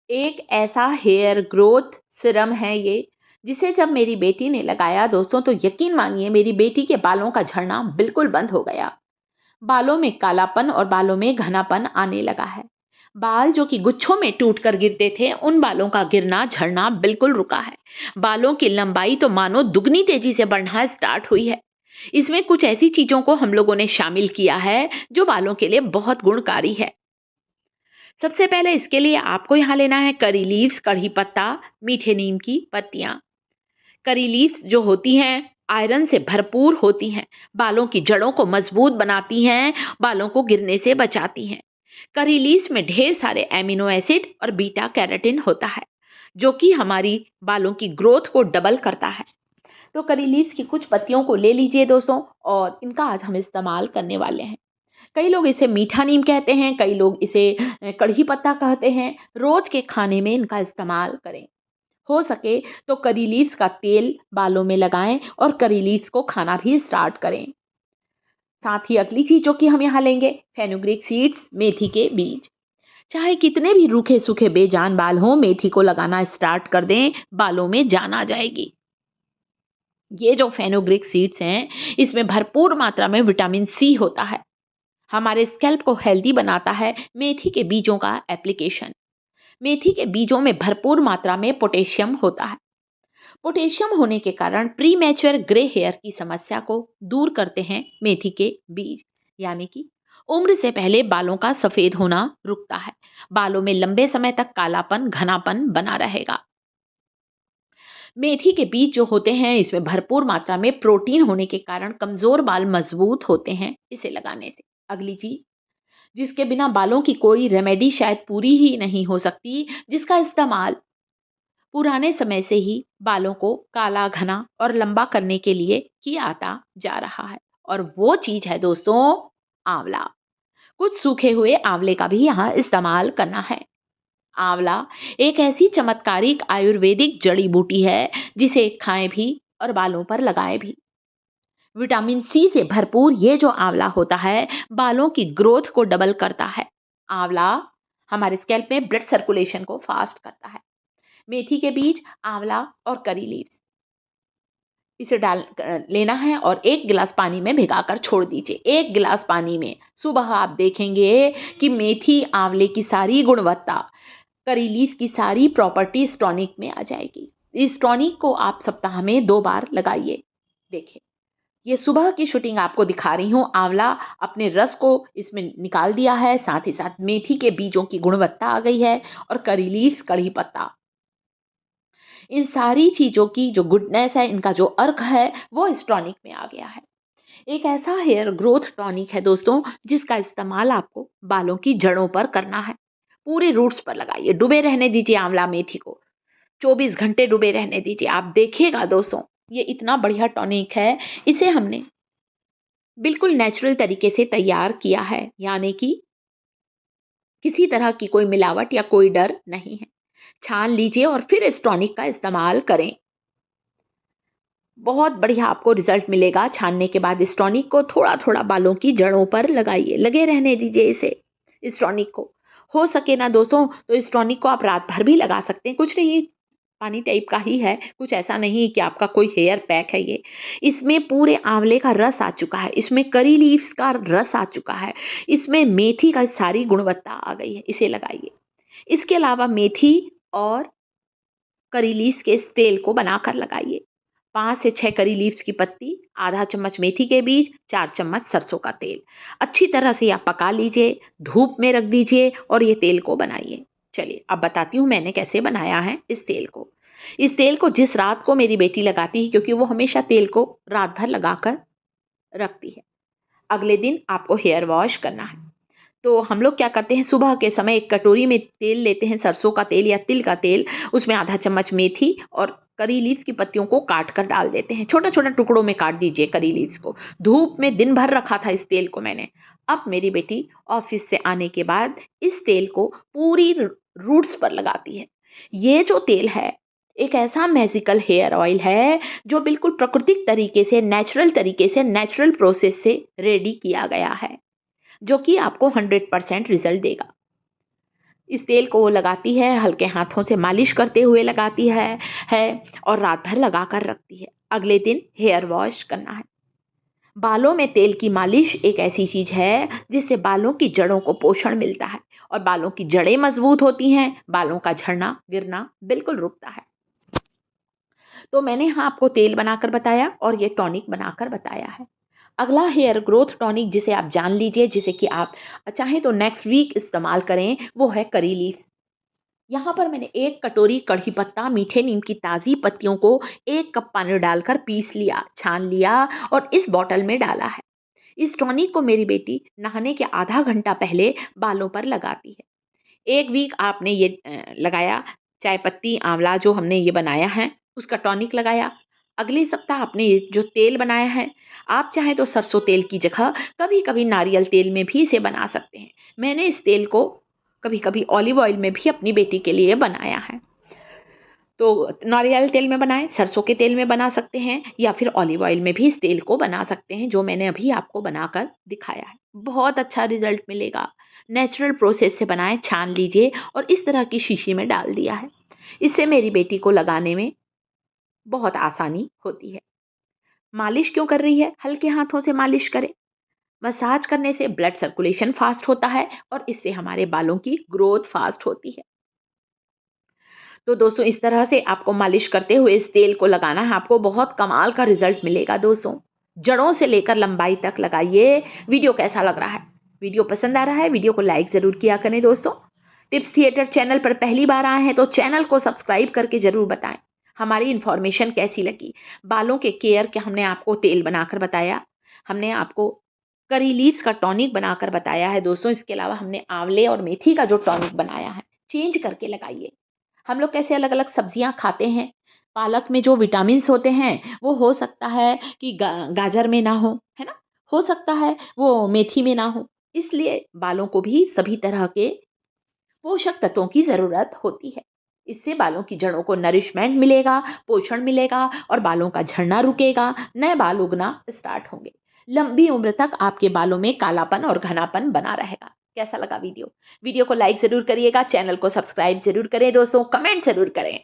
एक ऐसा hair growth serum है ये, जिसे जब मेरी बेटी ने लगाया दोस्तों, तो यकीन मानिए मेरी बेटी के बालों का झड़ना बिल्कुल बंद हो गया। बालों में कालापन और बालों में घनापन आने लगा है। बाल जो कि गुच्छों में टूट कर गिरते थे, उन बालों का गिरना झड़ना बिल्कुल रुका है। बालों की लंबाई तो मानो दुगनी तेजी से बढ़ना स्टार्ट हुई है। इसमें कुछ ऐसी चीजों को हम लोगों ने शामिल किया है जो बालों के लिए बहुत गुणकारी है। सबसे पहले इसके लिए आपको यहाँ लेना है करी लीव्स, कड़ी पत्ता, मीठे नीम की पत्तियां। करी लीव्स जो होती हैं आयरन से भरपूर होती हैं, बालों की जड़ों को मजबूत बनाती हैं, बालों को गिरने से बचाती हैं। करी लीव्स में ढेर सारे एमिनो एसिड और बीटा कैरोटीन होता है, जो कि हमारी बालों की ग्रोथ को डबल करता है। तो करी लीव्स की कुछ पत्तियों को ले लीजिए दोस्तों, और इनका आज हम इस्तेमाल करने वाले हैं। कई लोग इसे मीठा नीम कहते हैं, कई लोग इसे कड़ी पत्ता कहते हैं। रोज के खाने में इनका इस्तेमाल करें। हो सके तो करी लीव्स का तेल बालों में लगाएं और करी लीव्स को खाना भी स्टार्ट करें। साथ ही अगली चीज जो कि हम यहाँ लेंगे, फेनुग्रीक सीड्स, मेथी के बीज। चाहे कितने भी रूखे सूखे बेजान बाल हों, मेथी को लगाना स्टार्ट कर दें, बालों में जान आ जाएगी। ये जो फेनुग्रीक सीड्स हैं, इसमें भरपूर मात्रा में विटामिन सी होता है। हमारे स्कैल्प को हेल्दी बनाता है मेथी के बीजों का एप्लीकेशन। मेथी के बीजों में भरपूर मात्रा में पोटेशियम होता है। पोटेशियम होने के कारण प्री मैच्योर ग्रे हेयर की समस्या को दूर करते हैं मेथी के बीज। यानी कि उम्र से पहले बालों का सफेद होना रुकता है। बालों में लंबे समय तक कालापन घनापन बना रहेगा। मेथी के बीज जो होते हैं, इसमें भरपूर मात्रा में प्रोटीन होने के कारण कमजोर बाल मजबूत होते हैं इसे लगाने से। अगली चीज जिसके बिना बालों की कोई रेमेडी शायद पूरी ही नहीं हो सकती, जिसका इस्तेमाल पुराने समय से ही बालों को काला, घना और लंबा करने के लिए किया आता जा रहा है, और वो चीज है दोस्तों आंवला। कुछ सूखे हुए आंवले का भी यहाँ इस्तेमाल करना है। आंवला एक ऐसी चमत्कारिक आयुर्वेदिक जड़ी बूटी है, जिसे खाएं भी और बालों पर लगाएं भी। विटामिन सी से भरपूर ये जो आंवला होता है, बालों की ग्रोथ को डबल करता है। आंवला हमारे स्कैल्प में ब्लड सर्कुलेशन को फास्ट करता है। मेथी के बीज, आंवला और करी लीव्स, इसे लेना है और 1 गिलास पानी में भिगाकर छोड़ दीजिए। 1 गिलास पानी में सुबह आप देखेंगे कि मेथी, आंवले की सारी गुणवत्ता, करी लीव्स की सारी प्रॉपर्टी इस टॉनिक में आ जाएगी। इस टॉनिक को आप सप्ताह में 2 बार लगाइए। देखिए, ये सुबह की शूटिंग आपको दिखा रही हूँ। आंवला अपने रस को इसमें निकाल दिया है, साथ ही साथ मेथी के बीजों की गुणवत्ता आ गई है, और करी लीव्स, कड़ी पत्ता, इन सारी चीज़ों की जो गुडनेस है, इनका जो अर्क है, वो इस टॉनिक में आ गया है। एक ऐसा हेयर ग्रोथ टॉनिक है दोस्तों, जिसका इस्तेमाल आपको बालों की जड़ों पर करना है। पूरे रूट्स पर लगाइए, डूबे रहने दीजिए आंवला मेथी को, 24 घंटे डूबे रहने दीजिए। आप देखिएगा दोस्तों, ये इतना बढ़िया टॉनिक है। इसे हमने बिल्कुल नेचुरल तरीके से तैयार किया है, यानी कि किसी तरह की कोई मिलावट या कोई डर नहीं है। छान लीजिए और फिर इस टॉनिक का इस्तेमाल करें। बहुत बढ़िया आपको रिजल्ट मिलेगा। छानने के बाद इस टॉनिक को थोड़ा-थोड़ा बालों की जड़ों पर लगाइए, लगे रहने दीजिए इसे, इस टॉनिक को। हो सके ना दोस्तों, तो इस टॉनिक को आप रात भर भी लगा सकते हैं। कुछ नहीं, पानी टाइप का ही है, कुछ ऐसा नहीं कि आपका कोई हेयर पैक है ये। इसमें पूरे आंवले का रस आ चुका है, इसमें करी लीव्स का रस आ चुका है, इसमें मेथी का सारी गुणवत्ता आ गई है। इसे लगाइए। इसके अलावा मेथी और करी लीव्स के इस तेल को बनाकर लगाइए। 5 से 6 करी लीव्स की पत्ती, आधा चम्मच मेथी के बीज, 4 चम्मच सरसों का तेल। अच्छी तरह से आप पका लीजिए, धूप में रख दीजिए और ये तेल को बनाइए। चलिए अब बताती हूँ मैंने कैसे बनाया है इस तेल को। इस तेल को जिस रात को मेरी बेटी लगाती है, क्योंकि वो हमेशा तेल को रात भर लगाकर रखती है, अगले दिन आपको हेयर वॉश करना है। तो हम लोग क्या करते हैं, सुबह के समय एक कटोरी में तेल लेते हैं, सरसों का तेल या तिल का तेल। उसमें आधा चम्मच मेथी और करी लीव्स की पत्तियों को काट कर डाल देते हैं। छोटा छोटा टुकड़ों में काट दीजिए करी लीव्स को। धूप में दिन भर रखा था इस तेल को मैंने। अब मेरी बेटी ऑफिस से आने के बाद इस तेल को पूरी रूट्स पर लगाती है। ये जो तेल है, एक ऐसा मैजिकल हेयर ऑयल है जो बिल्कुल प्राकृतिक तरीके से, नेचुरल तरीके से, नेचुरल प्रोसेस से रेडी किया गया है, जो कि आपको 100% रिजल्ट देगा। इस तेल को वो लगाती है, हल्के हाथों से मालिश करते हुए लगाती है और रात भर लगा कर रखती है। अगले दिन हेयर वॉश करना है। बालों में तेल की मालिश एक ऐसी चीज़ है जिससे बालों की जड़ों को पोषण मिलता है और बालों की जड़ें मजबूत होती हैं, बालों का झड़ना गिरना बिल्कुल रुकता है। तो मैंने यहाँ आपको तेल बनाकर बताया और ये टॉनिक बनाकर बताया है। अगला हेयर ग्रोथ टॉनिक जिसे आप जान लीजिए, जिसे कि आप चाहें तो नेक्स्ट वीक इस्तेमाल करें, वो है करी लीव्स। यहाँ पर मैंने 1 कटोरी कढ़ी पत्ता, मीठे नीम की ताज़ी पत्तियों को 1 कप पानी डालकर पीस लिया, छान लिया और इस बॉटल में डाला है। इस टॉनिक को मेरी बेटी नहाने के आधा घंटा पहले बालों पर लगाती है। 1 वीक आपने ये लगाया, चाय पत्ती, आंवला जो हमने ये बनाया है, उसका टॉनिक लगाया। अगले सप्ताह आपने ये जो तेल बनाया है, आप चाहें तो सरसों तेल की जगह कभी-कभी नारियल तेल में भी इसे बना सकते हैं। मैंने इस तेल को कभी-कभी ऑलिव ऑयल में भी अपनी बेटी के लिए बनाया है। तो नारियल तेल में बनाएँ, सरसों के तेल में बना सकते हैं या फिर ऑलिव ऑयल में भी इस तेल को बना सकते हैं, जो मैंने अभी आपको बनाकर दिखाया है। बहुत अच्छा रिज़ल्ट मिलेगा। नेचुरल प्रोसेस से बनाएँ, छान लीजिए और इस तरह की शीशी में डाल दिया है। इससे मेरी बेटी को लगाने में बहुत आसानी होती है। मालिश क्यों कर रही है? हल्के हाथों से मालिश करें। मसाज करने से ब्लड सर्कुलेशन फ़ास्ट होता है और इससे हमारे बालों की ग्रोथ फ़ास्ट होती है। तो दोस्तों इस तरह से आपको मालिश करते हुए इस तेल को लगाना है, आपको बहुत कमाल का रिजल्ट मिलेगा दोस्तों। जड़ों से लेकर लंबाई तक लगाइए। वीडियो कैसा लग रहा है? वीडियो पसंद आ रहा है? वीडियो को लाइक ज़रूर किया करें दोस्तों। टिप्स थिएटर चैनल पर पहली बार आए हैं तो चैनल को सब्सक्राइब करके ज़रूर बताएं हमारी इन्फॉर्मेशन कैसी लगी। बालों के केयर के हमने आपको तेल बनाकर बताया, हमने आपको करी लीव्स का टॉनिक बनाकर बताया है दोस्तों। इसके अलावा हमने आंवले और मेथी का जो टॉनिक बनाया है, चेंज करके लगाइए। हम लोग कैसे अलग-अलग सब्जियाँ खाते हैं, पालक में जो विटामिन्स होते हैं, वो हो सकता है कि गाजर में ना हो, है ना? हो सकता है वो मेथी में ना हो। इसलिए बालों को भी सभी तरह के पोषक तत्वों की ज़रूरत होती है। इससे बालों की जड़ों को नरिशमेंट मिलेगा, पोषण मिलेगा और बालों का झड़ना रुकेगा, नए बाल उगना स्टार्ट होंगे। लंबी उम्र तक आपके बालों में कालापन और घनापन बना रहेगा। कैसा लगा वीडियो? वीडियो को लाइक ज़रूर करिएगा, चैनल को सब्सक्राइब ज़रूर करें दोस्तों, कमेंट ज़रूर करें।